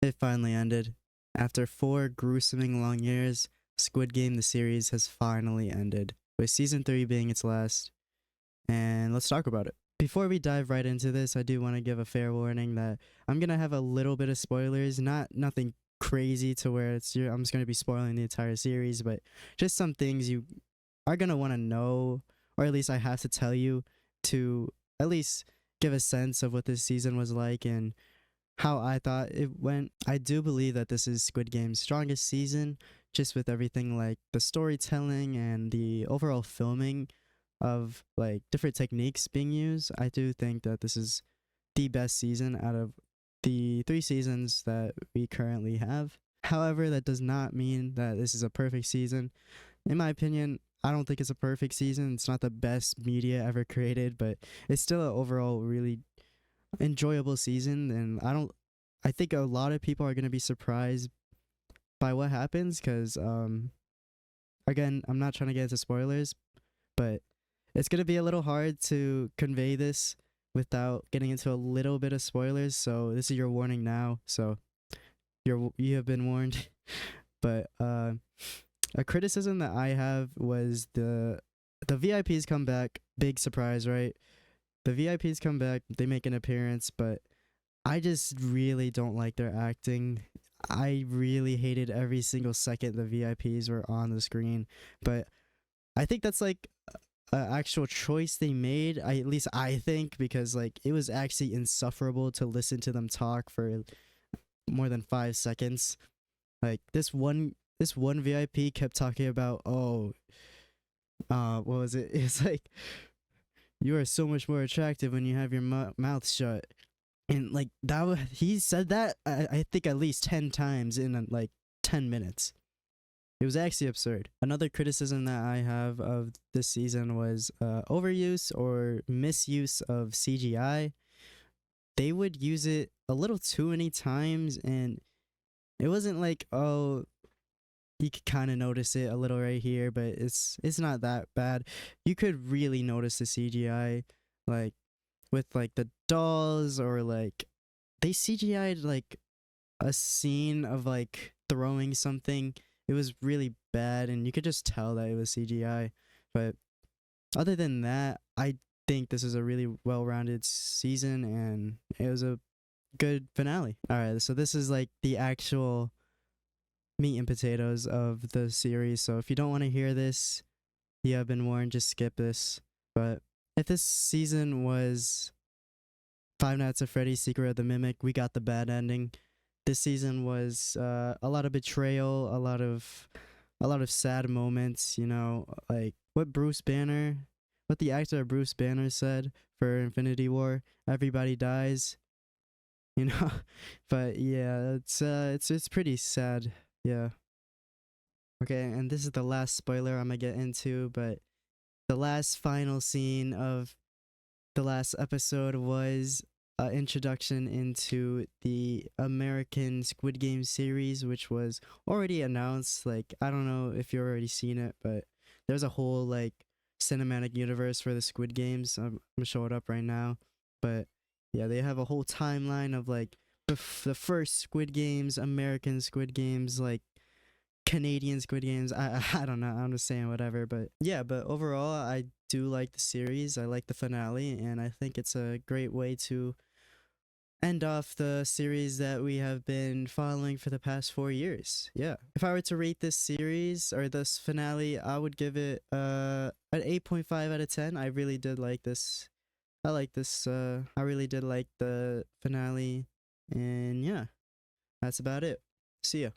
It finally ended. After 4 gruesoming long years, Squid Game the series has finally ended, with season 3 being its last. And let's talk about it. Before we dive right into this, I do want to give a fair warning that I'm gonna have a little bit of spoilers, nothing crazy to where I'm just gonna be spoiling the entire series, but just some things you are gonna want to know, or at least I have to tell you to at least give a sense of what this season was like and how I thought it went. I do believe that this is Squid Game's strongest season, just with everything like the storytelling and the overall filming of like different techniques being used. I do think that this is the best season out of the 3 seasons that we currently have. However, that does not mean that this is a perfect season. In my opinion, I don't think it's a perfect season. It's not the best media ever created, but it's still an overall really enjoyable season. And I think a lot of people are going to be surprised by what happens because, again, I'm not trying to get into spoilers, but it's going to be a little hard to convey this without getting into a little bit of spoilers. So this is your warning now. So you have been warned. But a criticism that I have was the VIPs come back. Big surprise, right? The VIPs come back. They make an appearance, but I just really don't like their acting. I really hated every single second the VIPs were on the screen, but I think that's like an actual choice they made. At least I think, because like it was actually insufferable to listen to them talk for more than 5 seconds. Like this one VIP kept talking about, what was it? It's like, you are so much more attractive when you have your mouth shut. And like he said that I think at least 10 times in like 10 minutes. It was actually absurd. Another criticism that I have of this season was overuse or misuse of CGI. They would use it a little too many times, and it wasn't like, oh, you could kind of notice it a little right here, but it's not that bad. You could really notice the CGI, like with like the dolls, or like they CGI'd like a scene of like throwing something. It was really bad, and you could just tell that it was CGI. But other than that, I think this is a really well-rounded season, and it was a good finale. All right, so this is like the actual meat and potatoes of the series. So if you don't want to hear this, you have been warned. Just skip this. But if this season was Five Nights at Freddy's Secret of the Mimic, we got the bad ending. This season was a lot of betrayal, a lot of sad moments. You know, like what the actor Bruce Banner said for Infinity War: "Everybody dies." You know, but yeah, it's pretty sad. Yeah. Okay, and this is the last spoiler I'm gonna get into, but the last final scene of the last episode was an introduction into the American Squid Game series, which was already announced. Like, I don't know if you've already seen it, but there's a whole like cinematic universe for the Squid Games. I'm gonna show it up right now, but yeah, they have a whole timeline of like the first Squid Games, American Squid Games, like Canadian Squid Games. I don't know. I'm just saying whatever. But yeah, but overall, I do like the series. I like the finale, and I think it's a great way to end off the series that we have been following for the past 4 years. Yeah. If I were to rate this series or this finale, I would give it an 8.5 out of 10. I really did like this. I like this. I really did like the finale, and yeah, that's about it. See ya.